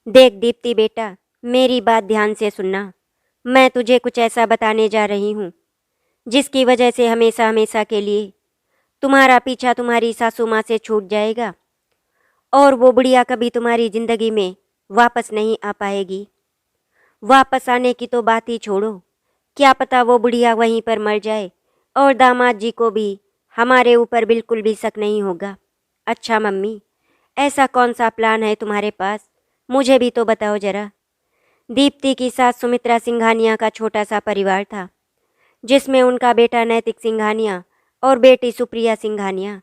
देख दीप्ति बेटा, मेरी बात ध्यान से सुनना। मैं तुझे कुछ ऐसा बताने जा रही हूँ जिसकी वजह से हमेशा हमेशा के लिए तुम्हारा पीछा तुम्हारी सासू माँ से छूट जाएगा और वो बुढ़िया कभी तुम्हारी जिंदगी में वापस नहीं आ पाएगी। वापस आने की तो बात ही छोड़ो, क्या पता वो बुढ़िया वहीं पर मर जाए और दामाद जी को भी हमारे ऊपर बिल्कुल भी शक नहीं होगा। अच्छा मम्मी, ऐसा कौन सा प्लान है तुम्हारे पास? मुझे भी तो बताओ जरा। दीप्ति की सास सुमित्रा सिंघानिया का छोटा सा परिवार था, जिसमें उनका बेटा नैतिक सिंघानिया और बेटी सुप्रिया सिंघानिया।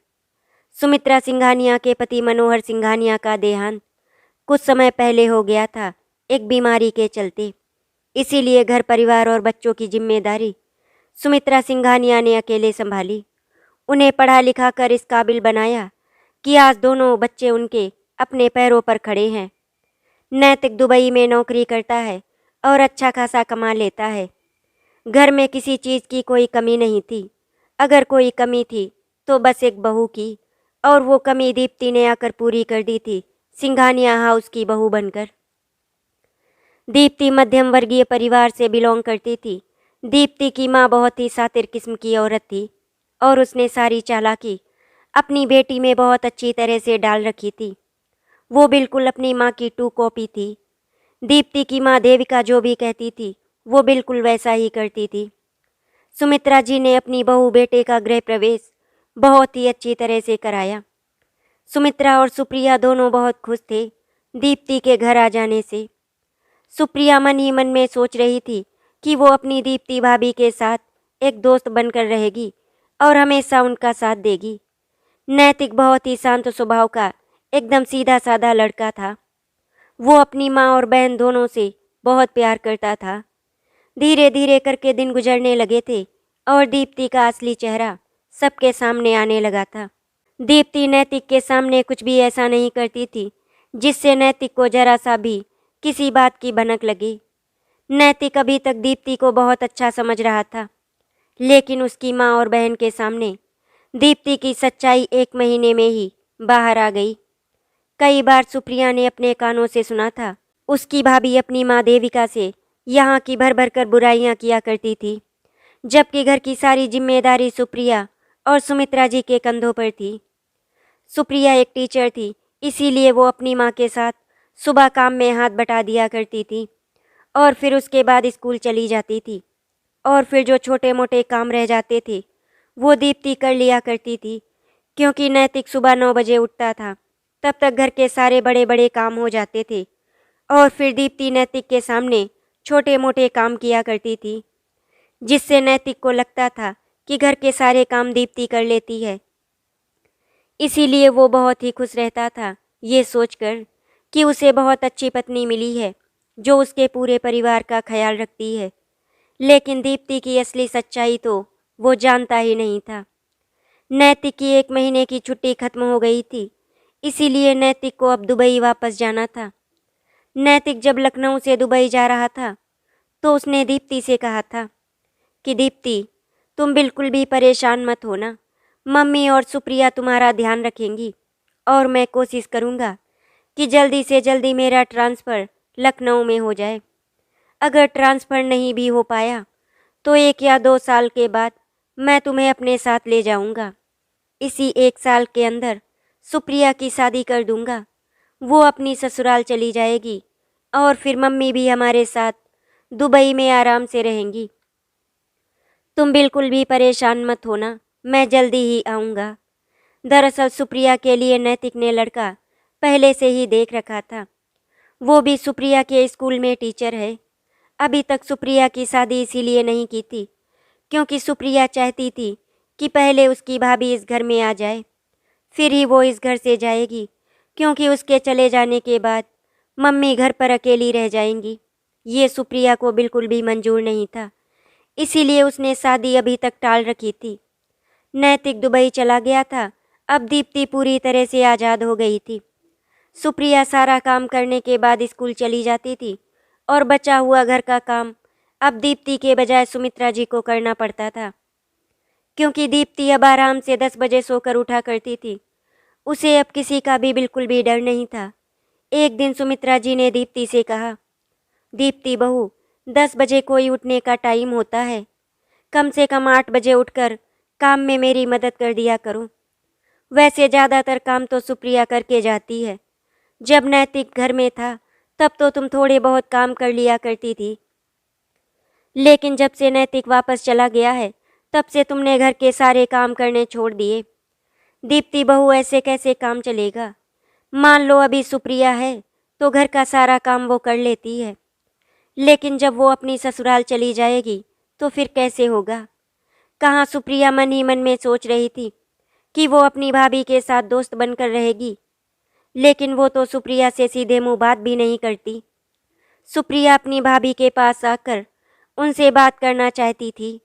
सुमित्रा सिंघानिया के पति मनोहर सिंघानिया का देहांत कुछ समय पहले हो गया था, एक बीमारी के चलते। इसीलिए घर परिवार और बच्चों की जिम्मेदारी सुमित्रा सिंघानिया ने अकेले संभाली। उन्हें पढ़ा लिखा कर इस काबिल बनाया कि आज दोनों बच्चे उनके अपने पैरों पर खड़े हैं। नैतिक दुबई में नौकरी करता है और अच्छा खासा कमा लेता है। घर में किसी चीज़ की कोई कमी नहीं थी। अगर कोई कमी थी तो बस एक बहू की, और वो कमी दीप्ति ने आकर पूरी कर दी थी, सिंघानिया हाउस की बहू बनकर। दीप्ति मध्यम वर्गीय परिवार से बिलोंग करती थी। दीप्ति की माँ बहुत ही सातिर किस्म की औरत थी और उसने सारी चालाकी अपनी बेटी में बहुत अच्छी तरह से डाल रखी थी। वो बिल्कुल अपनी माँ की टू कॉपी थी। दीप्ति की माँ देविका जो भी कहती थी वो बिल्कुल वैसा ही करती थी। सुमित्रा जी ने अपनी बहू बेटे का गृह प्रवेश बहुत ही अच्छी तरह से कराया। सुमित्रा और सुप्रिया दोनों बहुत खुश थे दीप्ति के घर आ जाने से। सुप्रिया मन ही मन में सोच रही थी कि वो अपनी दीप्ति भाभी के साथ एक दोस्त बनकर रहेगी और हमेशा उनका साथ देगी। नैतिक बहुत ही शांत स्वभाव का एकदम सीधा साधा लड़का था। वो अपनी माँ और बहन दोनों से बहुत प्यार करता था। धीरे धीरे करके दिन गुजरने लगे थे और दीप्ति का असली चेहरा सबके सामने आने लगा था। दीप्ति नैतिक के सामने कुछ भी ऐसा नहीं करती थी जिससे नैतिक को जरा सा भी किसी बात की भनक लगे। नैतिक अभी तक दीप्ति को बहुत अच्छा समझ रहा था, लेकिन उसकी माँ और बहन के सामने दीप्ति की सच्चाई एक महीने में ही बाहर आ गई। कई बार सुप्रिया ने अपने कानों से सुना था उसकी भाभी अपनी माँ देविका से यहाँ की भर भर कर बुराइयाँ किया करती थी, जबकि घर की सारी जिम्मेदारी सुप्रिया और सुमित्रा जी के कंधों पर थी। सुप्रिया एक टीचर थी, इसीलिए वो अपनी माँ के साथ सुबह काम में हाथ बटा दिया करती थी और फिर उसके बाद स्कूल चली जाती थी। और फिर जो छोटे मोटे काम रह जाते थे वो दीप्ति कर लिया करती थी, क्योंकि नैतिक सुबह 9 बजे उठता था। तब तक घर के सारे बड़े बड़े काम हो जाते थे और फिर दीप्ति नैतिक के सामने छोटे मोटे काम किया करती थी, जिससे नैतिक को लगता था कि घर के सारे काम दीप्ति कर लेती है। इसीलिए वो बहुत ही खुश रहता था ये सोचकर कि उसे बहुत अच्छी पत्नी मिली है जो उसके पूरे परिवार का ख्याल रखती है। लेकिन दीप्ति की असली सच्चाई तो वो जानता ही नहीं था। नैतिक की 1 महीने की छुट्टी खत्म हो गई थी, इसीलिए नैतिक को अब दुबई वापस जाना था। नैतिक जब लखनऊ से दुबई जा रहा था तो उसने दीप्ति से कहा था कि दीप्ति, तुम बिल्कुल भी परेशान मत होना, मम्मी और सुप्रिया तुम्हारा ध्यान रखेंगी और मैं कोशिश करूँगा कि जल्दी से जल्दी मेरा ट्रांसफ़र लखनऊ में हो जाए। अगर ट्रांसफ़र नहीं भी हो पाया तो 1 या 2 साल के बाद मैं तुम्हें अपने साथ ले जाऊँगा। इसी 1 साल के अंदर सुप्रिया की शादी कर दूँगा, वो अपनी ससुराल चली जाएगी और फिर मम्मी भी हमारे साथ दुबई में आराम से रहेंगी। तुम बिल्कुल भी परेशान मत होना, मैं जल्दी ही आऊँगा। दरअसल सुप्रिया के लिए नैतिक ने लड़का पहले से ही देख रखा था। वो भी सुप्रिया के स्कूल में टीचर है। अभी तक सुप्रिया की शादी इसीलिए नहीं की थी क्योंकि सुप्रिया चाहती थी कि पहले उसकी भाभी इस घर में आ जाए, फिर ही वो इस घर से जाएगी, क्योंकि उसके चले जाने के बाद मम्मी घर पर अकेली रह जाएंगी। ये सुप्रिया को बिल्कुल भी मंजूर नहीं था, इसीलिए उसने शादी अभी तक टाल रखी थी। नैतिक दुबई चला गया था, अब दीप्ति पूरी तरह से आज़ाद हो गई थी। सुप्रिया सारा काम करने के बाद स्कूल चली जाती थी और बचा हुआ घर का काम अब दीप्ति के बजाय सुमित्रा जी को करना पड़ता था, क्योंकि दीप्ति अब आराम से 10 बजे सोकर उठा करती थी। उसे अब किसी का भी बिल्कुल भी डर नहीं था। एक दिन सुमित्रा जी ने दीप्ति से कहा, दीप्ति बहू, 10 बजे कोई उठने का टाइम होता है, कम से कम 8 बजे उठकर काम में मेरी मदद कर दिया करो। वैसे ज़्यादातर काम तो सुप्रिया करके जाती है। जब नैतिक घर में था तब तो तुम थोड़े बहुत काम कर लिया करती थी, लेकिन जब से नैतिक वापस चला गया है तब से तुमने घर के सारे काम करने छोड़ दिए। दीप्ति बहू, ऐसे कैसे काम चलेगा? मान लो अभी सुप्रिया है तो घर का सारा काम वो कर लेती है, लेकिन जब वो अपनी ससुराल चली जाएगी तो फिर कैसे होगा? कहाँ सुप्रिया मन ही मन में सोच रही थी कि वो अपनी भाभी के साथ दोस्त बनकर रहेगी, लेकिन वो तो सुप्रिया से सीधे मुंह बात भी नहीं करती। सुप्रिया अपनी भाभी के पास आकर उनसे बात करना चाहती थी,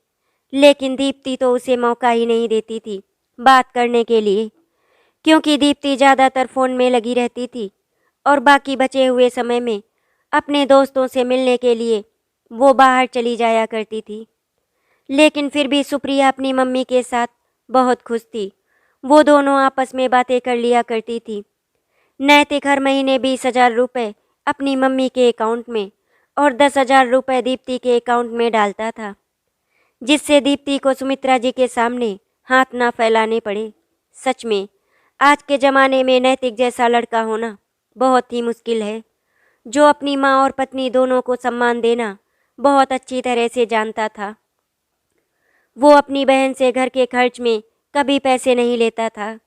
लेकिन दीप्ति तो उसे मौका ही नहीं देती थी बात करने के लिए, क्योंकि दीप्ति ज़्यादातर फ़ोन में लगी रहती थी और बाकी बचे हुए समय में अपने दोस्तों से मिलने के लिए वो बाहर चली जाया करती थी। लेकिन फिर भी सुप्रिया अपनी मम्मी के साथ बहुत खुश थी। वो दोनों आपस में बातें कर लिया करती थी। नैतिक हर महीने 20,000 रुपये अपनी मम्मी के अकाउंट में और 10,000 रुपये दीप्ति के अकाउंट में डालता था, जिससे दीप्ति को सुमित्रा जी के सामने हाथ ना फैलाने पड़े। सच में आज के ज़माने में नैतिक जैसा लड़का होना बहुत ही मुश्किल है, जो अपनी माँ और पत्नी दोनों को सम्मान देना बहुत अच्छी तरह से जानता था। वो अपनी बहन से घर के खर्च में कभी पैसे नहीं लेता था।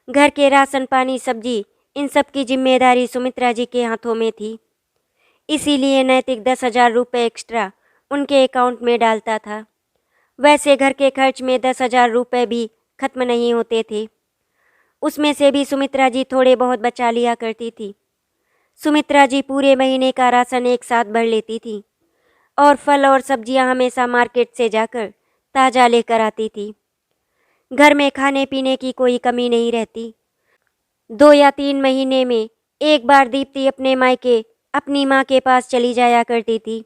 घर के राशन पानी सब्जी इन सब की जिम्मेदारी सुमित्रा जी के हाथों में थी। इसीलिए नैतिक 10,000 रुपये एक्स्ट्रा उनके अकाउंट में डालता था। वैसे घर के खर्च में 10,000 रुपये भी खत्म नहीं होते थे, उसमें से भी सुमित्रा जी थोड़े बहुत बचा लिया करती थी। सुमित्रा जी पूरे महीने का राशन एक साथ भर लेती थी और फल और सब्जियां हमेशा मार्केट से जाकर ताज़ा लेकर आती थी। घर में खाने पीने की कोई कमी नहीं रहती। 2 या 3 महीने में एक बार दीप्ति अपने मायके अपनी माँ के पास चली जाया करती थी।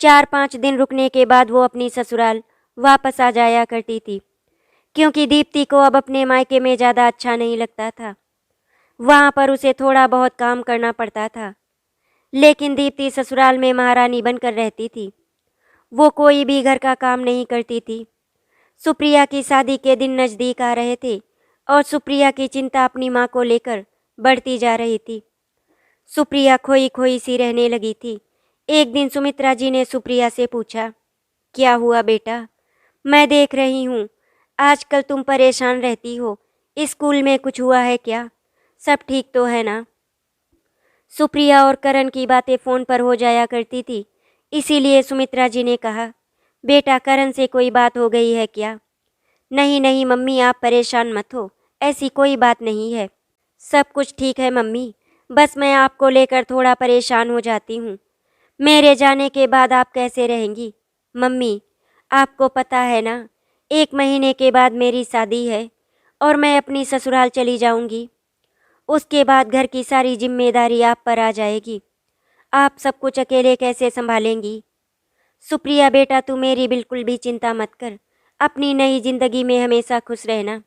4-5 दिन रुकने के बाद वो अपनी ससुराल वापस आ जाया करती थी, क्योंकि दीप्ति को अब अपने मायके में ज़्यादा अच्छा नहीं लगता था। वहाँ पर उसे थोड़ा बहुत काम करना पड़ता था, लेकिन दीप्ति ससुराल में महारानी बनकर रहती थी। वो कोई भी घर का काम नहीं करती थी। सुप्रिया की शादी के दिन नज़दीक आ रहे थे और सुप्रिया की चिंता अपनी माँ को लेकर बढ़ती जा रही थी। सुप्रिया खोई खोई सी रहने लगी थी। एक दिन सुमित्रा जी ने सुप्रिया से पूछा, क्या हुआ बेटा? मैं देख रही हूँ आजकल तुम परेशान रहती हो, स्कूल में कुछ हुआ है क्या? सब ठीक तो है ना? सुप्रिया और करण की बातें फ़ोन पर हो जाया करती थी, इसीलिए सुमित्रा जी ने कहा, बेटा करण से कोई बात हो गई है क्या? नहीं नहीं मम्मी, आप परेशान मत हो, ऐसी कोई बात नहीं है, सब कुछ ठीक है मम्मी। बस मैं आपको लेकर थोड़ा परेशान हो जाती हूँ। मेरे जाने के बाद आप कैसे रहेंगी? मम्मी, आपको पता है ना, 1 महीने के बाद मेरी शादी है और मैं अपनी ससुराल चली जाऊँगी। उसके बाद घर की सारी जिम्मेदारी आप पर आ जाएगी। आप सब कुछ अकेले कैसे संभालेंगी? सुप्रिया बेटा, तू मेरी बिल्कुल भी चिंता मत कर, अपनी नई ज़िंदगी में हमेशा खुश रहना।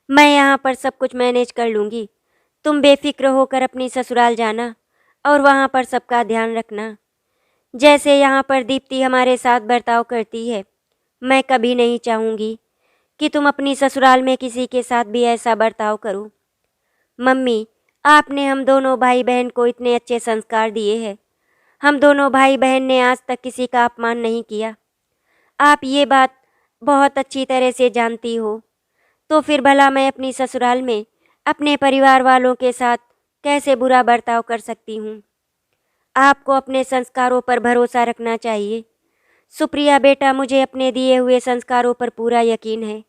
मैं यहाँ पर सब कुछ मैनेज कर लूँगी। तुम बेफिक्र होकर अपनी ससुराल जाना और वहाँ पर सबका ध्यान रखना। जैसे यहाँ पर दीप्ति हमारे साथ बर्ताव करती है, मैं कभी नहीं चाहूँगी कि तुम अपनी ससुराल में किसी के साथ भी ऐसा बर्ताव करो। मम्मी, आपने हम दोनों भाई बहन को इतने अच्छे संस्कार दिए हैं। हम दोनों भाई बहन ने आज तक किसी का अपमान नहीं किया। आप ये बात बहुत अच्छी तरह से जानती हो, तो फिर भला मैं अपनी ससुराल में अपने परिवार वालों के साथ कैसे बुरा बर्ताव कर सकती हूँ? आपको अपने संस्कारों पर भरोसा रखना चाहिए। सुप्रिया बेटा, मुझे अपने दिए हुए संस्कारों पर पूरा यकीन है,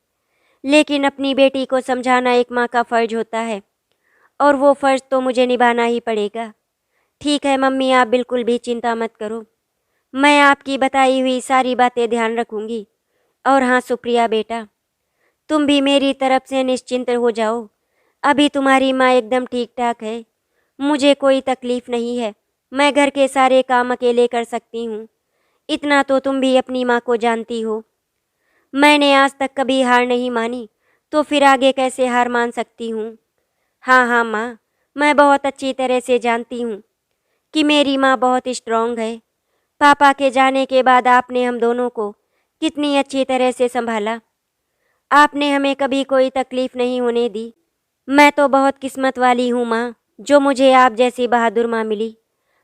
लेकिन अपनी बेटी को समझाना एक माँ का फ़र्ज होता है और वो फ़र्ज तो मुझे निभाना ही पड़ेगा। ठीक है मम्मी, आप बिल्कुल भी चिंता मत करो, मैं आपकी बताई हुई सारी बातें ध्यान रखूँगी। और हाँ सुप्रिया बेटा, तुम भी मेरी तरफ से निश्चिंत हो जाओ। अभी तुम्हारी माँ एकदम ठीक ठाक है, मुझे कोई तकलीफ़ नहीं है। मैं घर के सारे काम अकेले कर सकती हूँ, इतना तो तुम भी अपनी माँ को जानती हो। मैंने आज तक कभी हार नहीं मानी, तो फिर आगे कैसे हार मान सकती हूँ? हाँ हाँ माँ, मैं बहुत अच्छी तरह से जानती हूँ कि मेरी माँ बहुत स्ट्रांग है। पापा के जाने के बाद आपने हम दोनों को कितनी अच्छी तरह से संभाला। आपने हमें कभी कोई तकलीफ नहीं होने दी। मैं तो बहुत किस्मत वाली हूँ माँ, जो मुझे आप जैसी बहादुर माँ मिली।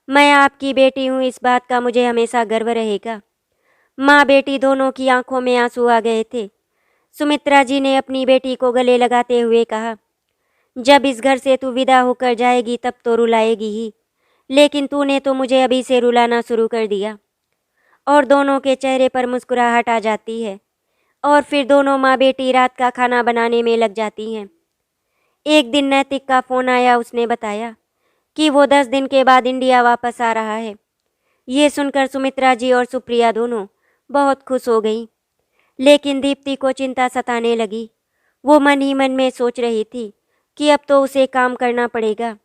मैं आपकी बेटी हूँ, इस बात का मुझे हमेशा गर्व रहेगा। माँ बेटी दोनों की आंखों में आंसू आ गए थे। सुमित्रा जी ने अपनी बेटी को गले लगाते हुए कहा, जब इस घर से तू विदा होकर जाएगी तब तो रुलाएगी ही, लेकिन तूने तो मुझे अभी से रुलाना शुरू कर दिया। और दोनों के चेहरे पर मुस्कुराहट आ जाती है और फिर दोनों माँ बेटी रात का खाना बनाने में लग जाती हैं। एक दिन नैतिक का फ़ोन आया। उसने बताया कि वो 10 दिन के बाद इंडिया वापस आ रहा है। ये सुनकर सुमित्रा जी और सुप्रिया दोनों बहुत खुश हो गईं। लेकिन दीप्ति को चिंता सताने लगी। वो मन ही मन में सोच रही थी कि अब तो उसे काम करना पड़ेगा।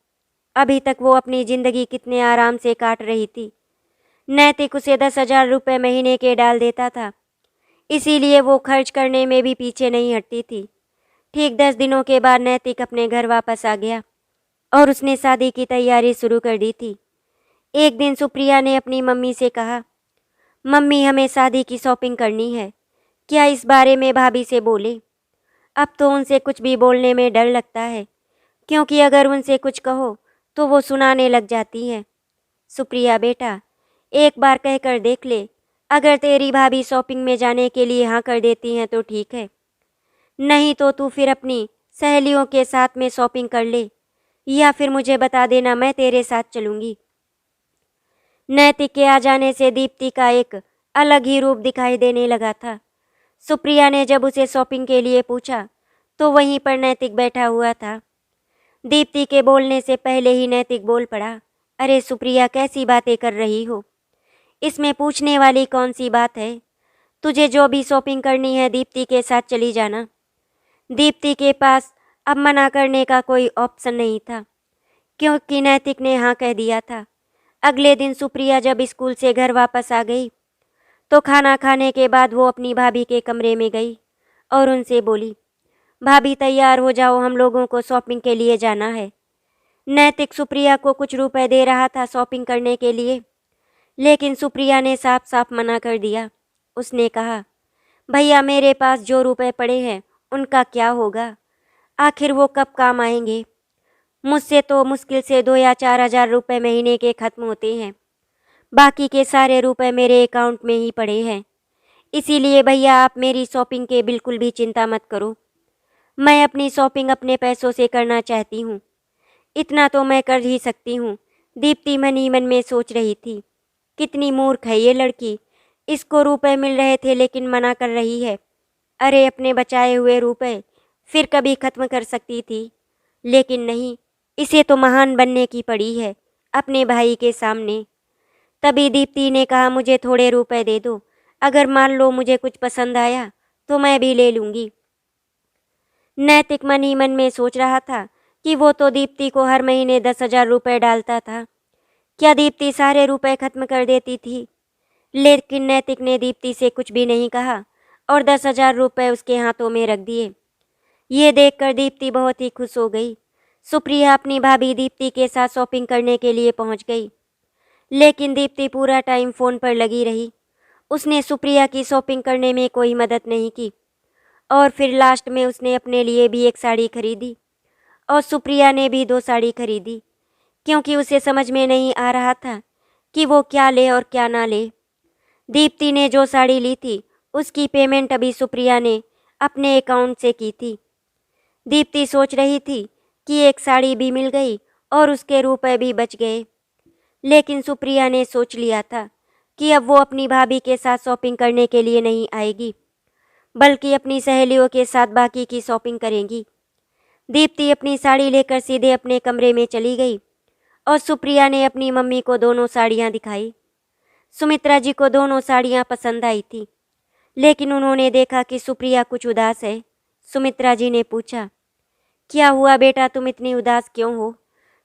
अभी तक वो अपनी ज़िंदगी कितने आराम से काट रही थी। नैतिक उसे 10,000 रुपये महीने के डाल देता था, इसीलिए वो खर्च करने में भी पीछे नहीं हटती थी। ठीक 10 दिनों के बाद नैतिक अपने घर वापस आ गया और उसने शादी की तैयारी शुरू कर दी थी। एक दिन सुप्रिया ने अपनी मम्मी से कहा, मम्मी हमें शादी की शॉपिंग करनी है, क्या इस बारे में भाभी से बोले? अब तो उनसे कुछ भी बोलने में डर लगता है, क्योंकि अगर उनसे कुछ कहो तो वो सुनाने लग जाती हैं। सुप्रिया बेटा, एक बार कहकर देख ले, अगर तेरी भाभी शॉपिंग में जाने के लिए हाँ कर देती हैं तो ठीक है, नहीं तो तू फिर अपनी सहेलियों के साथ में शॉपिंग कर ले, या फिर मुझे बता देना, मैं तेरे साथ चलूँगी। नैतिक के आ जाने से दीप्ति का एक अलग ही रूप दिखाई देने लगा था। सुप्रिया ने जब उसे शॉपिंग के लिए पूछा तो वहीं पर नैतिक बैठा हुआ था। दीप्ति के बोलने से पहले ही नैतिक बोल पड़ा, अरे सुप्रिया, कैसी बातें कर रही हो? इसमें पूछने वाली कौन सी बात है? तुझे जो भी शॉपिंग करनी है दीप्ति के साथ चली जाना। दीप्ति के पास अब मना करने का कोई ऑप्शन नहीं था, क्योंकि नैतिक ने हाँ कह दिया था। अगले दिन सुप्रिया जब स्कूल से घर वापस आ गई तो खाना खाने के बाद वो अपनी भाभी के कमरे में गई और उनसे बोली, भाभी तैयार हो जाओ, हम लोगों को शॉपिंग के लिए जाना है। नैतिक सुप्रिया को कुछ रुपए दे रहा था शॉपिंग करने के लिए, लेकिन सुप्रिया ने साफ साफ मना कर दिया। उसने कहा, भैया मेरे पास जो रुपए पड़े हैं उनका क्या होगा? आखिर वो कब काम आएंगे? मुझसे तो मुश्किल से 2 या 4 हज़ार रुपये महीने के खत्म होते हैं। बाकी के सारे रुपए मेरे अकाउंट में ही पड़े हैं। इसीलिए भैया आप मेरी शॉपिंग के बिल्कुल भी चिंता मत करो। मैं अपनी शॉपिंग अपने पैसों से करना चाहती हूँ, इतना तो मैं कर ही सकती हूँ। दीप्ति मन ही मन में सोच रही थी, कितनी मूर्ख है ये लड़की, इसको रुपए मिल रहे थे लेकिन मना कर रही है। अरे अपने बचाए हुए रुपए फिर कभी खत्म कर सकती थी, लेकिन नहीं, इसे तो महान बनने की पड़ी है अपने भाई के सामने। तभी दीप्ति ने कहा, मुझे थोड़े रुपए दे दो, अगर मान लो मुझे कुछ पसंद आया तो मैं भी ले लूँगी। नैतिक मन ही मन में सोच रहा था कि वो तो दीप्ति को हर महीने 10,000 रुपये डालता था, क्या दीप्ति सारे रुपए खत्म कर देती थी? लेकिन नैतिक ने दीप्ति से कुछ भी नहीं कहा और 10,000 रुपये उसके हाथों में रख दिए। ये देखकर दीप्ति बहुत ही खुश हो गई। सुप्रिया अपनी भाभी दीप्ति के साथ शॉपिंग करने के लिए पहुंच गई, लेकिन दीप्ति पूरा टाइम फ़ोन पर लगी रही। उसने सुप्रिया की शॉपिंग करने में कोई मदद नहीं की और फिर लास्ट में उसने अपने लिए भी एक साड़ी खरीदी और सुप्रिया ने भी 2 साड़ी खरीदी, क्योंकि उसे समझ में नहीं आ रहा था कि वो क्या ले और क्या ना ले। दीप्ति ने जो साड़ी ली थी उसकी पेमेंट अभी सुप्रिया ने अपने अकाउंट से की थी। दीप्ति सोच रही थी कि एक साड़ी भी मिल गई और उसके रुपए भी बच गए, लेकिन सुप्रिया ने सोच लिया था कि अब वो अपनी भाभी के साथ शॉपिंग करने के लिए नहीं आएगी, बल्कि अपनी सहेलियों के साथ बाकी की शॉपिंग करेंगी। दीप्ति अपनी साड़ी लेकर सीधे अपने कमरे में चली गई और सुप्रिया ने अपनी मम्मी को दोनों साड़ियाँ दिखाई। सुमित्रा जी को दोनों साड़ियाँ पसंद आई थी, लेकिन उन्होंने देखा कि सुप्रिया कुछ उदास है। सुमित्रा जी ने पूछा, क्या हुआ बेटा, तुम इतनी उदास क्यों हो?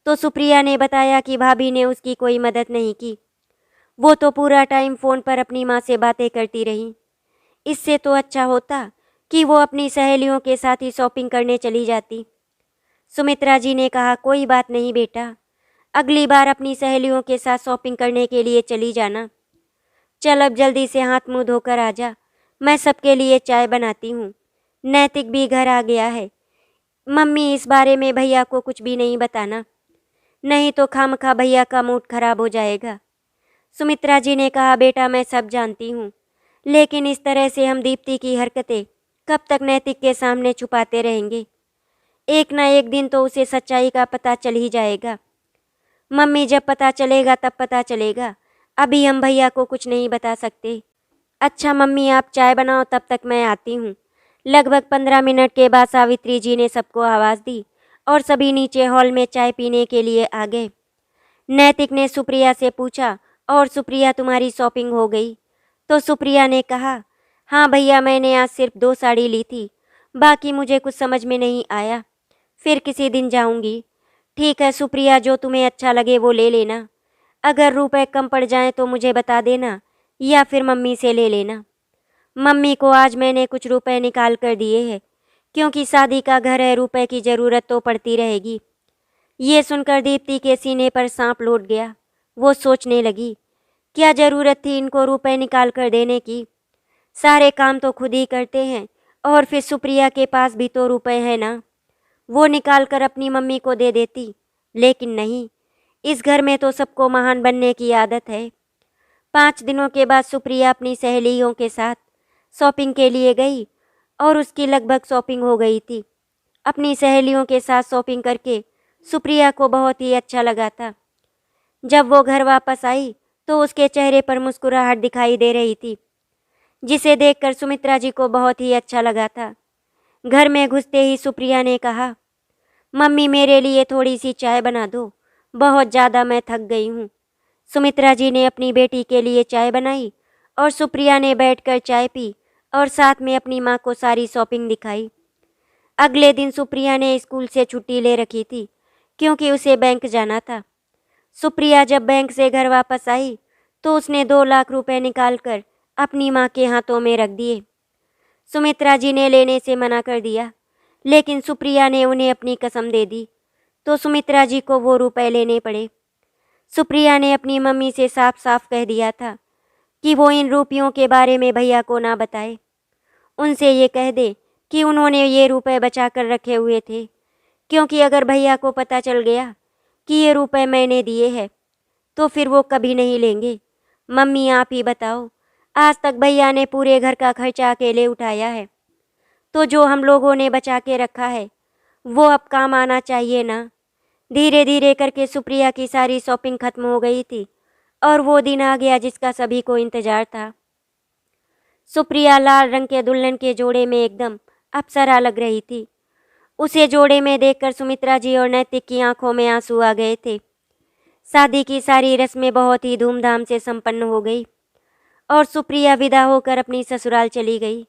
तो सुप्रिया ने बताया कि भाभी ने उसकी कोई मदद नहीं की, वो तो पूरा टाइम फ़ोन पर अपनी माँ से बातें करती रही। इससे तो अच्छा होता कि वो अपनी सहेलियों के साथ ही शॉपिंग करने चली जाती। सुमित्रा जी ने कहा, कोई बात नहीं बेटा, अगली बार अपनी सहेलियों के साथ शॉपिंग करने के लिए चली जाना। चल अब जल्दी से हाथ मुंह धोकर आ जा, मैं सबके लिए चाय बनाती हूँ। नैतिक भी घर आ गया है। मम्मी इस बारे में भैया को कुछ भी नहीं बताना, नहीं तो खामखा भैया का मूड खराब हो जाएगा। सुमित्रा जी ने कहा, बेटा मैं सब जानती हूँ, लेकिन इस तरह से हम दीप्ति की हरकतें कब तक नैतिक के सामने छुपाते रहेंगे? एक ना एक दिन तो उसे सच्चाई का पता चल ही जाएगा। मम्मी जब पता चलेगा तब पता चलेगा, अभी हम भैया को कुछ नहीं बता सकते। अच्छा मम्मी आप चाय बनाओ, तब तक मैं आती हूँ। लगभग 15 मिनट के बाद सावित्री जी ने सबको आवाज़ दी और सभी नीचे हॉल में चाय पीने के लिए आ गए। नैतिक ने सुप्रिया से पूछा, और सुप्रिया तुम्हारी शॉपिंग हो गई? तो सुप्रिया ने कहा, हाँ भैया मैंने आज सिर्फ 2 साड़ी ली थी, बाकी मुझे कुछ समझ में नहीं आया, फिर किसी दिन जाऊंगी। ठीक है सुप्रिया, जो तुम्हें अच्छा लगे वो ले लेना। अगर रुपए कम पड़ जाएं तो मुझे बता देना, या फिर मम्मी से ले लेना। मम्मी को आज मैंने कुछ रुपए निकाल कर दिए हैं, क्योंकि शादी का घर है, रुपए की ज़रूरत तो पड़ती रहेगी। ये सुनकर दीप्ति के सीने पर सांप लौट गया। वो सोचने लगी, क्या ज़रूरत थी इनको रुपए निकाल कर देने की? सारे काम तो खुद ही करते हैं, और फिर सुप्रिया के पास भी तो रुपए हैं ना, वो निकाल कर अपनी मम्मी को दे देती। लेकिन नहीं, इस घर में तो सबको महान बनने की आदत है। 5 दिनों के बाद सुप्रिया अपनी सहेलियों के साथ शॉपिंग के लिए गई और उसकी लगभग शॉपिंग हो गई थी। अपनी सहेलियों के साथ शॉपिंग करके सुप्रिया को बहुत ही अच्छा लगा था। जब वो घर वापस आई तो उसके चेहरे पर मुस्कुराहट दिखाई दे रही थी, जिसे देखकर सुमित्रा जी को बहुत ही अच्छा लगा था। घर में घुसते ही सुप्रिया ने कहा, मम्मी मेरे लिए थोड़ी सी चाय बना दो, बहुत ज़्यादा मैं थक गई हूँ। सुमित्रा जी ने अपनी बेटी के लिए चाय बनाई और सुप्रिया ने बैठकर चाय पी और साथ में अपनी माँ को सारी शॉपिंग दिखाई। अगले दिन सुप्रिया ने स्कूल से छुट्टी ले रखी थी, क्योंकि उसे बैंक जाना था। सुप्रिया जब बैंक से घर वापस आई तो उसने 2 लाख रुपए निकालकर अपनी माँ के हाथों में रख दिए। सुमित्रा जी ने लेने से मना कर दिया, लेकिन सुप्रिया ने उन्हें अपनी कसम दे दी, तो सुमित्रा जी को वो रुपए लेने पड़े। सुप्रिया ने अपनी मम्मी से साफ साफ कह दिया था कि वो इन रुपयों के बारे में भैया को ना बताए। उनसे ये कह दे कि उन्होंने ये रुपए बचा कर रखे हुए थे, क्योंकि अगर भैया को पता चल गया कि ये रुपए मैंने दिए हैं तो फिर वो कभी नहीं लेंगे। मम्मी आप ही बताओ, आज तक भैया ने पूरे घर का खर्चा अकेले उठाया है, तो जो हम लोगों ने बचा के रखा है वो अब काम आना चाहिए ना। धीरे धीरे करके सुप्रिया की सारी शॉपिंग खत्म हो गई थी और वो दिन आ गया जिसका सभी को इंतजार था। सुप्रिया लाल रंग के दुल्हन के जोड़े में एकदम अप्सरा लग रही थी। उसे जोड़े में देखकर सुमित्रा जी और नैतिक की आंखों में आंसू आ गए थे। शादी की सारी रस्में बहुत ही धूमधाम से संपन्न हो गई और सुप्रिया विदा होकर अपनी ससुराल चली गई।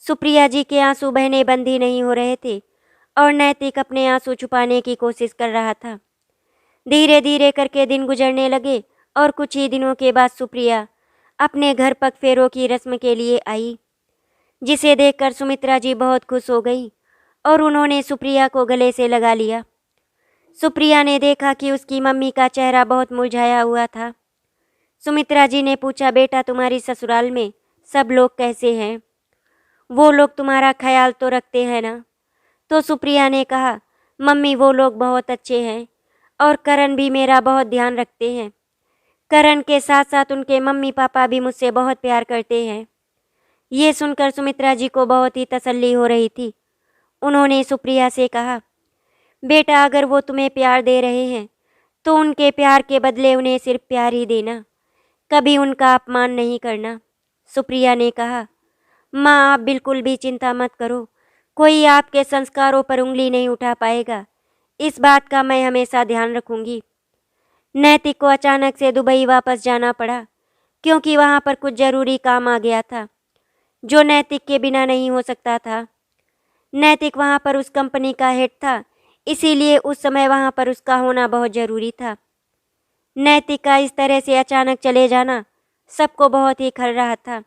सुप्रिया जी के आंसू बहने बंद ही नहीं हो रहे थे और नैतिक अपने आंसू छुपाने की कोशिश कर रहा था। धीरे धीरे करके दिन गुजरने लगे और कुछ ही दिनों के बाद सुप्रिया अपने घर पग फेरों की रस्म के लिए आई, जिसे देखकर सुमित्रा जी बहुत खुश हो गई और उन्होंने सुप्रिया को गले से लगा लिया। सुप्रिया ने देखा कि उसकी मम्मी का चेहरा बहुत मुरझाया हुआ था। सुमित्रा जी ने पूछा, बेटा तुम्हारी ससुराल में सब लोग कैसे हैं? वो लोग तुम्हारा ख्याल तो रखते हैं ना? तो सुप्रिया ने कहा, मम्मी वो लोग बहुत अच्छे हैं और करण भी मेरा बहुत ध्यान रखते हैं। करण के साथ साथ उनके मम्मी पापा भी मुझसे बहुत प्यार करते हैं। ये सुनकर सुमित्रा जी को बहुत ही तसल्ली हो रही थी। उन्होंने सुप्रिया से कहा, बेटा अगर वो तुम्हें प्यार दे रहे हैं तो उनके प्यार के बदले उन्हें सिर्फ प्यार ही देना, कभी उनका अपमान नहीं करना। सुप्रिया ने कहा, माँ आप बिल्कुल भी चिंता मत करो, कोई आपके संस्कारों पर उंगली नहीं उठा पाएगा, इस बात का मैं हमेशा ध्यान रखूंगी। नैतिक को अचानक से दुबई वापस जाना पड़ा, क्योंकि वहाँ पर कुछ ज़रूरी काम आ गया था जो नैतिक के बिना नहीं हो सकता था। नैतिक वहाँ पर उस कंपनी का हेड था, इसीलिए उस समय वहाँ पर उसका होना बहुत ज़रूरी था। नैतिक का इस तरह से अचानक चले जाना सबको बहुत ही खल रहा था,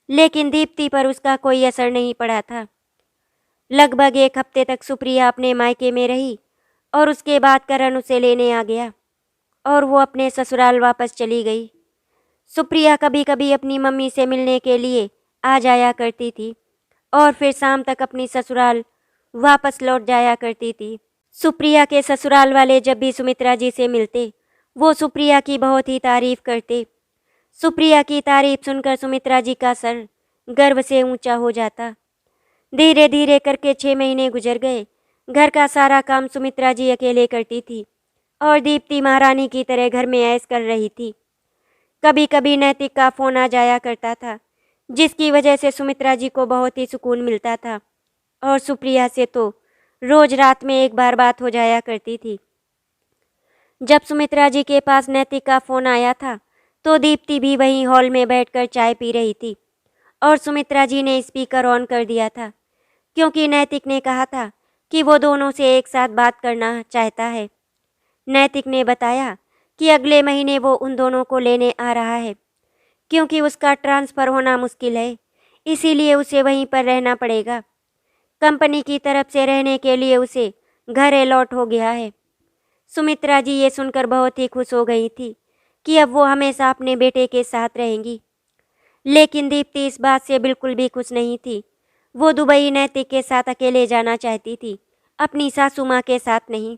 लेकिन दीप्ति पर उसका कोई असर नहीं पड़ा था। लगभग 1 हफ्ते तक सुप्रिया अपने मायके में रही और उसके बाद करण उसे लेने आ गया और वो अपने ससुराल वापस चली गई। सुप्रिया कभी कभी अपनी मम्मी से मिलने के लिए आ जाया करती थी और फिर शाम तक अपनी ससुराल वापस लौट जाया करती थी। सुप्रिया के ससुराल वाले जब भी सुमित्रा जी से मिलते वो सुप्रिया की बहुत ही तारीफ करते। सुप्रिया की तारीफ सुनकर सुमित्रा जी का सर गर्व से ऊंचा हो जाता। धीरे धीरे करके 6 महीने गुजर गए। घर का सारा काम सुमित्रा जी अकेले करती थी और दीप्ति महारानी की तरह घर में ऐश कर रही थी। कभी कभी नैतिक का फोन आ जाया करता था, जिसकी वजह से सुमित्रा जी को बहुत ही सुकून मिलता था और सुप्रिया से तो रोज रात में एक बार बात हो जाया करती थी। जब सुमित्रा जी के पास नैतिक का फोन आया था तो दीप्ति भी वहीं हॉल में बैठकर चाय पी रही थी और सुमित्रा जी ने स्पीकर ऑन कर दिया था, क्योंकि नैतिक ने कहा था कि वो दोनों से एक साथ बात करना चाहता है। नैतिक ने बताया कि अगले महीने वो उन दोनों को लेने आ रहा है, क्योंकि उसका ट्रांसफ़र होना मुश्किल है, इसीलिए उसे वहीं पर रहना पड़ेगा। कंपनी की तरफ से रहने के लिए उसे घर अलॉट हो गया है। सुमित्रा जी ये सुनकर बहुत ही खुश हो गई थी कि अब वो हमेशा अपने बेटे के साथ रहेंगी। लेकिन दीप्ति इस बात से बिल्कुल भी खुश नहीं थी। वो दुबई नैतिक के साथ अकेले जाना चाहती थी, अपनी सासू माँ के साथ नहीं।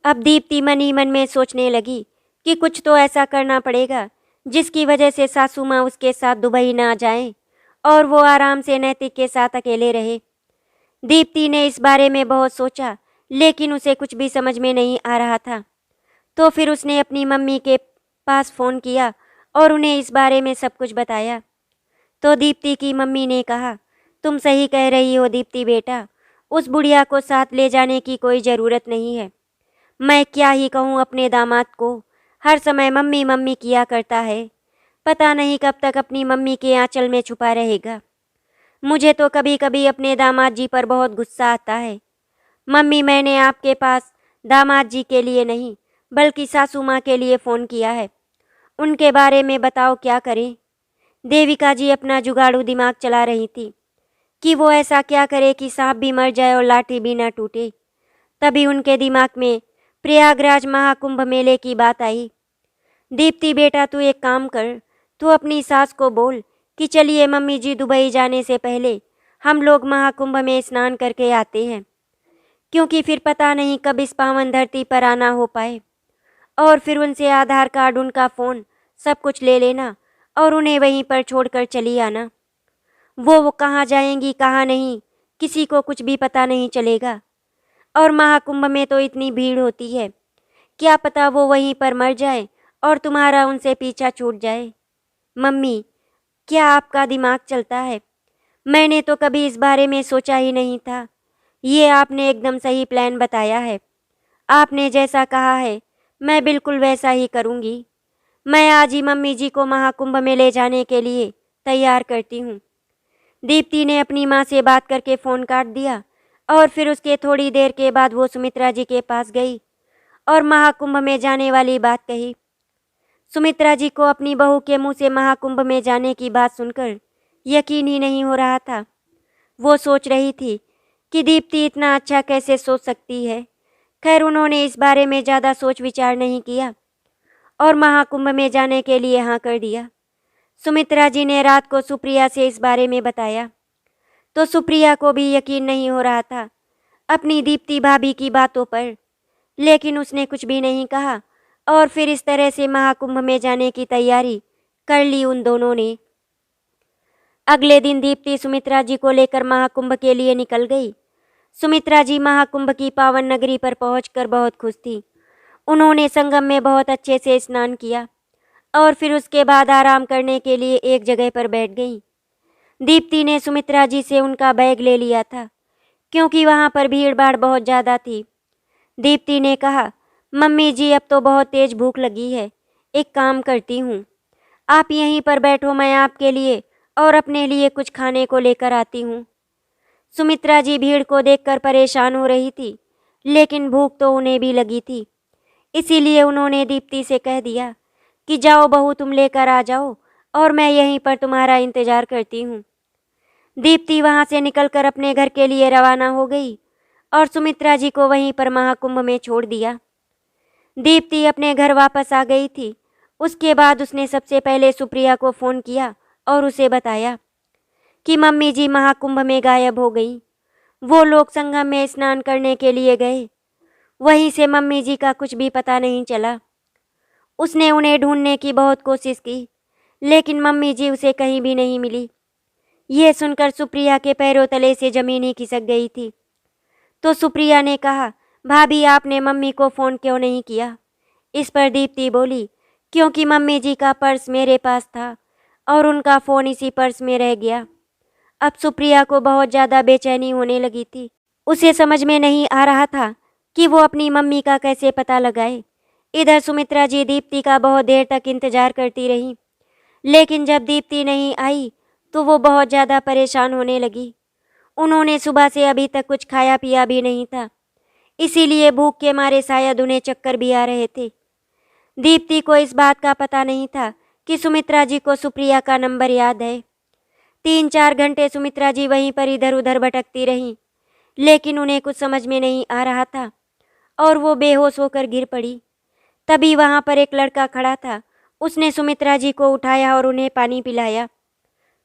अब दीप्ति मन ही मन में सोचने लगी कि कुछ तो ऐसा करना पड़ेगा जिसकी वजह से सासू माँ उसके साथ दुबई ना जाएं और वो आराम से नैतिक के साथ अकेले रहे। दीप्ति ने इस बारे में बहुत सोचा, लेकिन उसे कुछ भी समझ में नहीं आ रहा था। तो फिर उसने अपनी मम्मी के पास फ़ोन किया और उन्हें इस बारे में सब कुछ बताया। तो दीप्ति की मम्मी ने कहा, तुम सही कह रही हो दीप्ति बेटा, उस बुढ़िया को साथ ले जाने की कोई ज़रूरत नहीं है। मैं क्या ही कहूँ अपने दामाद को, हर समय मम्मी मम्मी किया करता है। पता नहीं कब तक अपनी मम्मी के आंचल में छुपा रहेगा। मुझे तो कभी कभी अपने दामाद जी पर बहुत गुस्सा आता है। मम्मी, मैंने आपके पास दामाद जी के लिए नहीं बल्कि सासू माँ के लिए फ़ोन किया है। उनके बारे में बताओ क्या करें। देविका जी अपना जुगाड़ू दिमाग चला रही थी कि वो ऐसा क्या करे कि सांप भी मर जाए और लाठी भी ना टूटे। तभी उनके दिमाग में प्रयागराज महाकुंभ मेले की बात आई। दीप्ति बेटा, तू एक काम कर, तू अपनी सास को बोल कि चलिए मम्मी जी, दुबई जाने से पहले हम लोग महाकुंभ में स्नान करके आते हैं, क्योंकि फिर पता नहीं कब इस पावन धरती पर आना हो पाए। और फिर उनसे आधार कार्ड, उनका फ़ोन, सब कुछ ले लेना और उन्हें वहीं पर छोड़कर चली आना। वो कहाँ जाएंगी कहाँ नहीं, किसी को कुछ भी पता नहीं चलेगा। और महाकुंभ में तो इतनी भीड़ होती है, क्या पता वो वहीं पर मर जाए और तुम्हारा उनसे पीछा छूट जाए। मम्मी, क्या आपका दिमाग चलता है? मैंने तो कभी इस बारे में सोचा ही नहीं था। ये आपने एकदम सही प्लान बताया है। आपने जैसा कहा है मैं बिल्कुल वैसा ही करूँगी। मैं आज ही मम्मी जी को महाकुंभ में ले जाने के लिए तैयार करती हूँ। दीप्ति ने अपनी माँ से बात करके फ़ोन काट दिया और फिर उसके थोड़ी देर के बाद वो सुमित्रा जी के पास गई और महाकुंभ में जाने वाली बात कही। सुमित्रा जी को अपनी बहू के मुंह से महाकुंभ में जाने की बात सुनकर यकीन ही नहीं हो रहा था। वो सोच रही थी कि दीप्ति इतना अच्छा कैसे सोच सकती है। खैर, उन्होंने इस बारे में ज़्यादा सोच विचार नहीं किया और महाकुंभ में जाने के लिए हाँ कर दिया। सुमित्रा जी ने रात को सुप्रिया से इस बारे में बताया तो सुप्रिया को भी यकीन नहीं हो रहा था अपनी दीप्ति भाभी की बातों पर, लेकिन उसने कुछ भी नहीं कहा और फिर इस तरह से महाकुंभ में जाने की तैयारी कर ली उन दोनों ने। अगले दिन दीप्ति सुमित्रा जी को लेकर महाकुंभ के लिए निकल गई। सुमित्रा जी महाकुंभ की पावन नगरी पर पहुंचकर बहुत खुश थी। उन्होंने संगम में बहुत अच्छे से स्नान किया और फिर उसके बाद आराम करने के लिए एक जगह पर बैठ गई। दीप्ति ने सुमित्रा जी से उनका बैग ले लिया था, क्योंकि वहाँ पर भीड़ भाड़ बहुत ज़्यादा थी। दीप्ति ने कहा, मम्मी जी, अब तो बहुत तेज़ भूख लगी है। एक काम करती हूँ, आप यहीं पर बैठो, मैं आपके लिए और अपने लिए कुछ खाने को लेकर आती हूँ। सुमित्रा जी भीड़ को देखकर परेशान हो रही थी, लेकिन भूख तो उन्हें भी लगी थी। इसीलिए उन्होंने दीप्ति से कह दिया कि जाओ बहू, तुम लेकर आ जाओ और मैं यहीं पर तुम्हारा इंतज़ार करती हूँ। दीप्ति वहां से निकलकर अपने घर के लिए रवाना हो गई और सुमित्रा जी को वहीं पर महाकुंभ में छोड़ दिया। दीप्ति अपने घर वापस आ गई थी। उसके बाद उसने सबसे पहले सुप्रिया को फ़ोन किया और उसे बताया कि मम्मी जी महाकुंभ में गायब हो गई। वो लोग संगम में स्नान करने के लिए गए। वहीं से मम्मी जी का कुछ भी पता नहीं चला। उसने उन्हें ढूंढने की बहुत कोशिश की, लेकिन मम्मी जी उसे कहीं भी नहीं मिली। ये सुनकर सुप्रिया के पैरों तले से ज़मीन ही खिसक गई थी। तो सुप्रिया ने कहा, भाभी आपने मम्मी को फ़ोन क्यों नहीं किया? इस पर दीप्ति बोली, क्योंकि मम्मी जी का पर्स मेरे पास था और उनका फ़ोन इसी पर्स में रह गया। अब सुप्रिया को बहुत ज़्यादा बेचैनी होने लगी थी। उसे समझ में नहीं आ रहा था कि वो अपनी मम्मी का कैसे पता लगाए। इधर सुमित्रा जी दीप्ति का बहुत देर तक इंतज़ार करती रहीं, लेकिन जब दीप्ति नहीं आई तो वो बहुत ज़्यादा परेशान होने लगी। उन्होंने सुबह से अभी तक कुछ खाया पिया भी नहीं था, इसीलिए भूख के मारे शायद उन्हें चक्कर भी आ रहे थे। दीप्ति को इस बात का पता नहीं था कि सुमित्रा जी को सुप्रिया का नंबर याद है। 3-4 घंटे सुमित्रा जी वहीं पर इधर उधर भटकती रहीं, लेकिन उन्हें कुछ समझ में नहीं आ रहा था और वो बेहोश होकर गिर पड़ी। तभी वहाँ पर एक लड़का खड़ा था। उसने सुमित्रा जी को उठाया और उन्हें पानी पिलाया।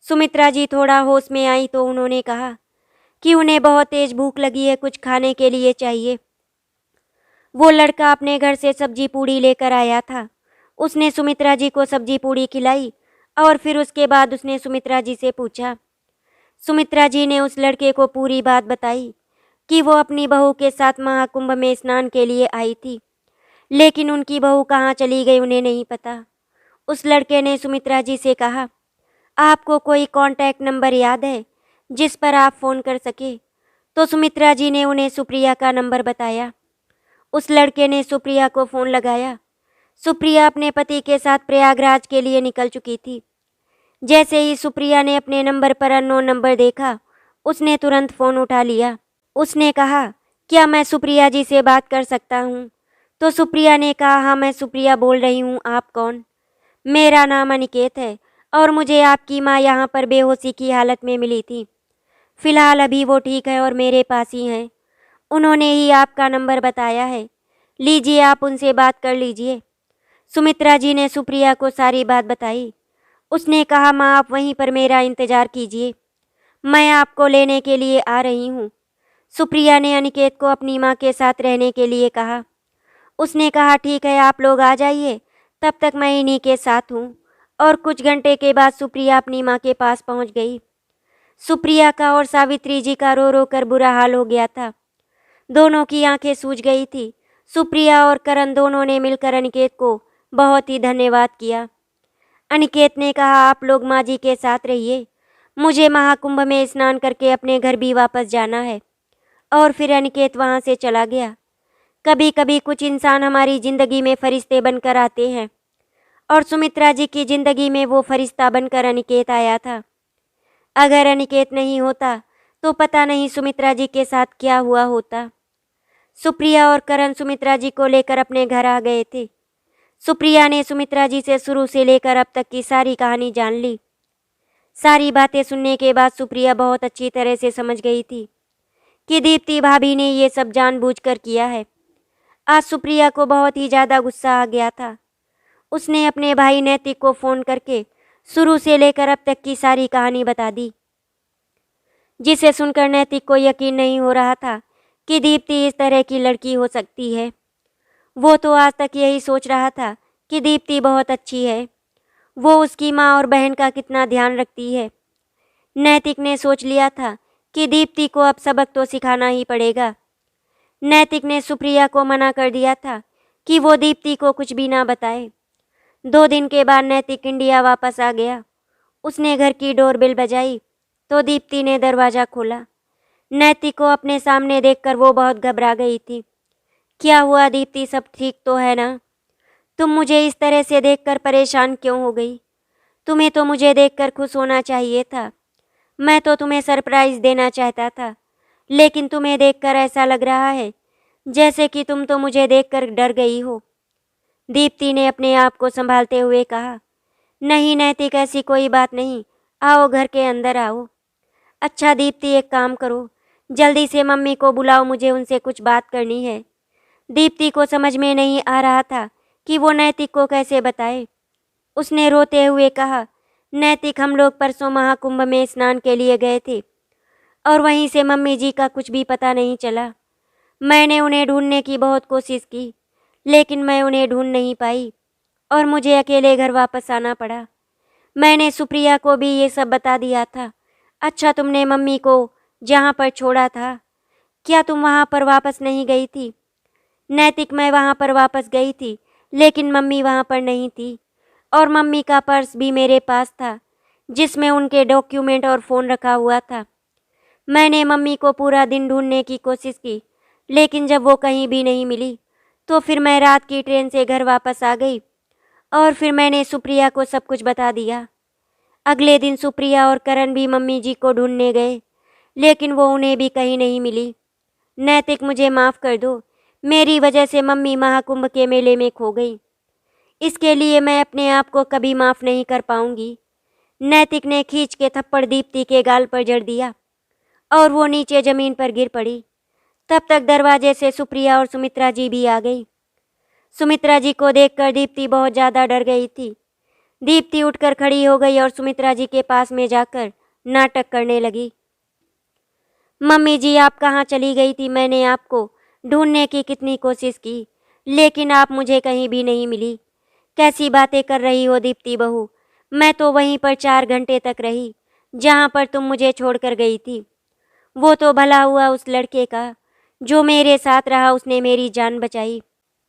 सुमित्रा जी थोड़ा होश में आई तो उन्होंने कहा कि उन्हें बहुत तेज भूख लगी है, कुछ खाने के लिए चाहिए। वो लड़का अपने घर से सब्जी पूड़ी लेकर आया था। उसने सुमित्रा जी को सब्जी पूड़ी खिलाई और फिर उसके बाद उसने सुमित्रा जी से पूछा। सुमित्रा जी ने उस लड़के को पूरी बात बताई कि वो अपनी बहू के साथ महाकुंभ में स्नान के लिए आई थी, लेकिन उनकी बहू कहाँ चली गई उन्हें नहीं पता। उस लड़के ने सुमित्रा जी से कहा, आपको कोई कॉन्टैक्ट नंबर याद है जिस पर आप फ़ोन कर सके? तो सुमित्रा जी ने उन्हें सुप्रिया का नंबर बताया। उस लड़के ने सुप्रिया को फ़ोन लगाया। सुप्रिया अपने पति के साथ प्रयागराज के लिए निकल चुकी थी। जैसे ही सुप्रिया ने अपने नंबर पर अननोन नंबर देखा, उसने तुरंत फ़ोन उठा लिया। उसने कहा, क्या मैं सुप्रिया जी से बात कर सकता हूँ? तो सुप्रिया ने कहा, हाँ मैं सुप्रिया बोल रही हूँ, आप कौन? मेरा नाम अनिकेत है और मुझे आपकी माँ यहाँ पर बेहोशी की हालत में मिली थी। फ़िलहाल अभी वो ठीक है और मेरे पास ही हैं। उन्होंने ही आपका नंबर बताया है। लीजिए, आप उनसे बात कर लीजिए। सुमित्रा जी ने सुप्रिया को सारी बात बताई। उसने कहा, माँ आप वहीं पर मेरा इंतज़ार कीजिए, मैं आपको लेने के लिए आ रही हूँ। सुप्रिया ने अनिकेत को अपनी माँ के साथ रहने के लिए कहा। उसने कहा, ठीक है आप लोग आ जाइए, तब तक मैं इन्हीं के साथ हूँ। और कुछ घंटे के बाद सुप्रिया अपनी माँ के पास पहुँच गई। सुप्रिया का और सावित्री जी का रो रो कर बुरा हाल हो गया था। दोनों की आंखें सूज गई थी। सुप्रिया और करण दोनों ने मिलकर अनिकेत को बहुत ही धन्यवाद किया। अनिकेत ने कहा, आप लोग माँ जी के साथ रहिए, मुझे महाकुंभ में स्नान करके अपने घर भी वापस जाना है। और फिर अनिकेत वहाँ से चला गया। कभी कभी कुछ इंसान हमारी ज़िंदगी में फरिश्ते बनकर आते हैं और सुमित्रा जी की ज़िंदगी में वो फरिश्ता बनकर अनिकेत आया था। अगर अनिकेत नहीं होता तो पता नहीं सुमित्रा जी के साथ क्या हुआ होता। सुप्रिया और करण सुमित्रा जी को लेकर अपने घर आ गए थे। सुप्रिया ने सुमित्रा जी से शुरू से लेकर अब तक की सारी कहानी जान ली। सारी बातें सुनने के बाद सुप्रिया बहुत अच्छी तरह से समझ गई थी कि दीप्ति भाभी ने ये सब जानबूझकर किया है। आज सुप्रिया को बहुत ही ज़्यादा गुस्सा आ गया था। उसने अपने भाई नैतिक को फ़ोन करके शुरू से लेकर अब तक की सारी कहानी बता दी, जिसे सुनकर नैतिक को यकीन नहीं हो रहा था कि दीप्ति इस तरह की लड़की हो सकती है। वो तो आज तक यही सोच रहा था कि दीप्ति बहुत अच्छी है, वो उसकी माँ और बहन का कितना ध्यान रखती है। नैतिक ने सोच लिया था कि दीप्ति को अब सबक तो सिखाना ही पड़ेगा। नैतिक ने सुप्रिया को मना कर दिया था कि वो दीप्ति को कुछ भी ना बताए। 2 दिन के बाद नैतिक इंडिया वापस आ गया। उसने घर की डोरबेल बजाई तो दीप्ति ने दरवाज़ा खोला। नैतिक को अपने सामने देखकर वो बहुत घबरा गई थी। क्या हुआ दीप्ति, सब ठीक तो है ना? तुम मुझे इस तरह से देखकर परेशान क्यों हो गई? तुम्हें तो मुझे देखकर खुश होना चाहिए था। मैं तो तुम्हें सरप्राइज़ देना चाहता था, लेकिन तुम्हें देखकर ऐसा लग रहा है जैसे कि तुम तो मुझे देखकर डर गई हो। दीप्ति ने अपने आप को संभालते हुए कहा, नहीं नैतिक, ऐसी कोई बात नहीं, आओ घर के अंदर आओ। अच्छा दीप्ति, एक काम करो, जल्दी से मम्मी को बुलाओ, मुझे उनसे कुछ बात करनी है। दीप्ति को समझ में नहीं आ रहा था कि वो नैतिक को कैसे बताए। उसने रोते हुए कहा, नैतिक, हम लोग परसों महाकुंभ में स्नान के लिए गए थे और वहीं से मम्मी जी का कुछ भी पता नहीं चला। मैंने उन्हें ढूंढने की बहुत कोशिश की, लेकिन मैं उन्हें ढूंढ नहीं पाई और मुझे अकेले घर वापस आना पड़ा। मैंने सुप्रिया को भी ये सब बता दिया था। अच्छा, तुमने मम्मी को जहाँ पर छोड़ा था, क्या तुम वहाँ पर वापस नहीं गई थी? नैतिक, मैं वहाँ पर वापस गई थी, लेकिन मम्मी वहाँ पर नहीं थी और मम्मी का पर्स भी मेरे पास था, जिसमें उनके डॉक्यूमेंट और फ़ोन रखा हुआ था। मैंने मम्मी को पूरा दिन ढूंढने की कोशिश की, लेकिन जब वो कहीं भी नहीं मिली, तो फिर मैं रात की ट्रेन से घर वापस आ गई और फिर मैंने सुप्रिया को सब कुछ बता दिया। अगले दिन सुप्रिया और करण भी मम्मी जी को ढूंढने गए, लेकिन वो उन्हें भी कहीं नहीं मिली। नैतिक, मुझे माफ़ कर दो, मेरी वजह से मम्मी महाकुंभ के मेले में खो गई। इसके लिए मैं अपने आप को कभी माफ़ नहीं कर पाऊंगी। नैतिक ने खींच के थप्पड़ दीप्ति के गाल पर जड़ दिया और वो नीचे ज़मीन पर गिर पड़ी। तब तक दरवाजे से सुप्रिया और सुमित्रा जी भी आ गई। सुमित्रा जी को देखकर दीप्ति बहुत ज़्यादा डर गई थी। दीप्ति उठकर खड़ी हो गई और सुमित्रा जी के पास में जाकर नाटक करने लगी। मम्मी जी, आप कहाँ चली गई थी? मैंने आपको ढूंढने की कितनी कोशिश की, लेकिन आप मुझे कहीं भी नहीं मिली। कैसी बातें कर रही हो दीप्ति बहू? मैं तो वहीं पर 4 घंटे तक रही जहाँ पर तुम मुझे छोड़कर गई थी। वो तो भला हुआ उस लड़के का जो मेरे साथ रहा, उसने मेरी जान बचाई।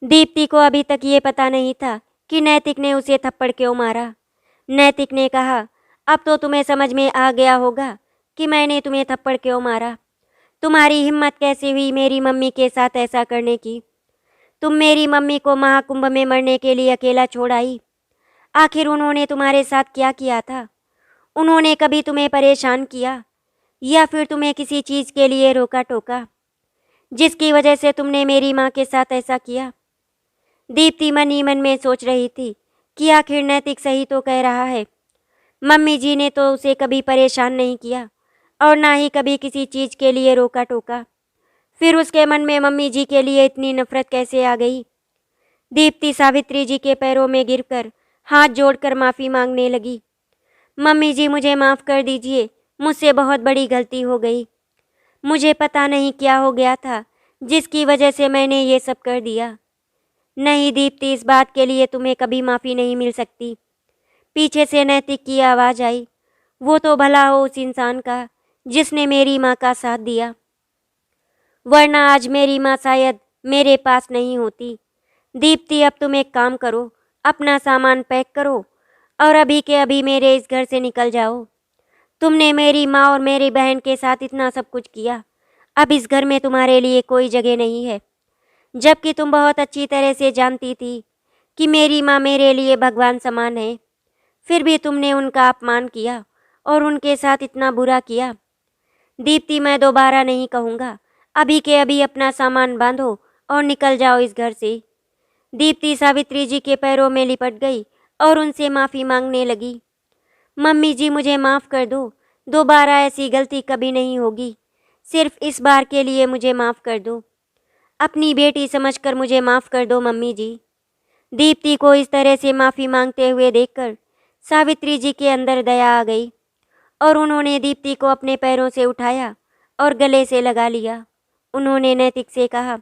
दीप्ति को अभी तक ये पता नहीं था कि नैतिक ने उसे थप्पड़ क्यों मारा। नैतिक ने कहा, अब तो तुम्हें समझ में आ गया होगा कि मैंने तुम्हें थप्पड़ क्यों मारा। तुम्हारी हिम्मत कैसे हुई मेरी मम्मी के साथ ऐसा करने की? तुम मेरी मम्मी को महाकुंभ में मरने के लिए अकेला छोड़ आई। आखिर उन्होंने तुम्हारे साथ क्या किया था? उन्होंने कभी तुम्हें परेशान किया या फिर तुम्हें किसी चीज़ के लिए रोका टोका, जिसकी वजह से तुमने मेरी माँ के साथ ऐसा किया? दीप्ति मन ही मन में सोच रही थी कि आखिर नैतिक सही तो कह रहा है। मम्मी जी ने तो उसे कभी परेशान नहीं किया और ना ही कभी किसी चीज़ के लिए रोका टोका, फिर उसके मन में मम्मी जी के लिए इतनी नफरत कैसे आ गई? दीप्ति सावित्री जी के पैरों में गिरकर हाथ जोड़कर माफ़ी मांगने लगी। मम्मी जी, मुझे माफ़ कर दीजिए, मुझसे बहुत बड़ी गलती हो गई। मुझे पता नहीं क्या हो गया था जिसकी वजह से मैंने ये सब कर दिया। नहीं दीप्ति, इस बात के लिए तुम्हें कभी माफ़ी नहीं मिल सकती। पीछे से नैतिक की आवाज़ आई, वो तो भला हो उस इंसान का जिसने मेरी माँ का साथ दिया, वरना आज मेरी माँ शायद मेरे पास नहीं होती। दीप्ति, अब तुम एक काम करो, अपना सामान पैक करो और अभी के अभी मेरे इस घर से निकल जाओ। तुमने मेरी माँ और मेरी बहन के साथ इतना सब कुछ किया, अब इस घर में तुम्हारे लिए कोई जगह नहीं है। जबकि तुम बहुत अच्छी तरह से जानती थी कि मेरी माँ मेरे लिए भगवान समान है, फिर भी तुमने उनका अपमान किया और उनके साथ इतना बुरा किया। दीप्ति, मैं दोबारा नहीं कहूँगा, अभी के अभी अपना सामान बांधो और निकल जाओ इस घर से। दीप्ति सावित्री जी के पैरों में लिपट गई और उनसे माफ़ी मांगने लगी। मम्मी जी, मुझे माफ़ कर दो, दोबारा ऐसी गलती कभी नहीं होगी। सिर्फ इस बार के लिए मुझे माफ़ कर दो। अपनी बेटी समझकर मुझे माफ़ कर दो मम्मी जी। दीप्ति को इस तरह से माफ़ी मांगते हुए देखकर सावित्री जी के अंदर दया आ गई और उन्होंने दीप्ति को अपने पैरों से उठाया और गले से लगा लिया। उन्होंने नैतिक से कहा,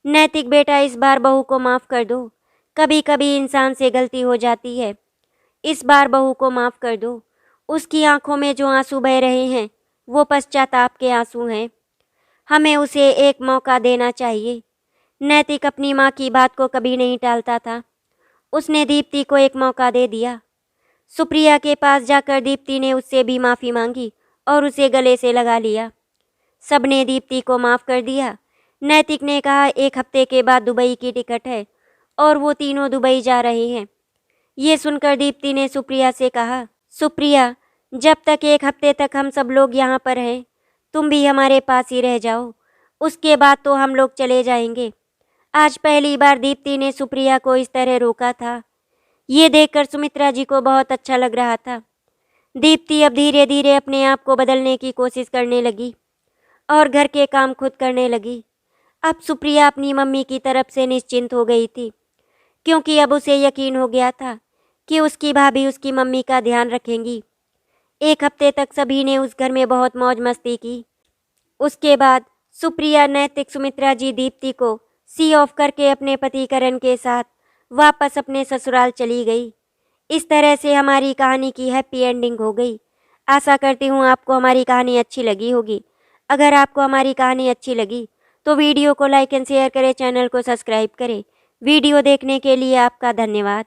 नैतिक बेटा, इस बार बहू को माफ़ कर दो। कभी कभी इंसान से गलती हो जाती है। इस बार बहू को माफ़ कर दो। उसकी आंखों में जो आंसू बह रहे हैं वो पश्चाताप के आंसू हैं। हमें उसे एक मौका देना चाहिए। नैतिक अपनी माँ की बात को कभी नहीं टालता था। उसने दीप्ति को एक मौका दे दिया। सुप्रिया के पास जाकर दीप्ति ने उससे भी माफ़ी मांगी और उसे गले से लगा लिया। सबने दीप्ति को माफ़ कर दिया। नैतिक ने कहा, 1 हफ्ते के बाद दुबई की टिकट है और वो तीनों दुबई जा रहे हैं। ये सुनकर दीप्ति ने सुप्रिया से कहा, सुप्रिया, जब तक 1 हफ्ते तक हम सब लोग यहाँ पर हैं, तुम भी हमारे पास ही रह जाओ। उसके बाद तो हम लोग चले जाएंगे। आज पहली बार दीप्ति ने सुप्रिया को इस तरह रोका था। ये देखकर सुमित्रा जी को बहुत अच्छा लग रहा था। दीप्ति अब धीरे धीरे अपने आप को बदलने की कोशिश करने लगी और घर के काम खुद करने लगी। अब सुप्रिया अपनी मम्मी की तरफ से निश्चिंत हो गई थी, क्योंकि अब उसे यकीन हो गया था कि उसकी भाभी उसकी मम्मी का ध्यान रखेंगी। एक हफ्ते तक सभी ने उस घर में बहुत मौज मस्ती की। उसके बाद सुप्रिया नैतिक सुमित्रा जी दीप्ति को सी ऑफ करके अपने पति करण के साथ वापस अपने ससुराल चली गई। इस तरह से हमारी कहानी की हैप्पी एंडिंग हो गई। आशा करती हूँ आपको हमारी कहानी अच्छी लगी होगी। अगर आपको हमारी कहानी अच्छी लगी तो वीडियो को लाइक एंड शेयर करें, चैनल को सब्सक्राइब करें। वीडियो देखने के लिए आपका धन्यवाद।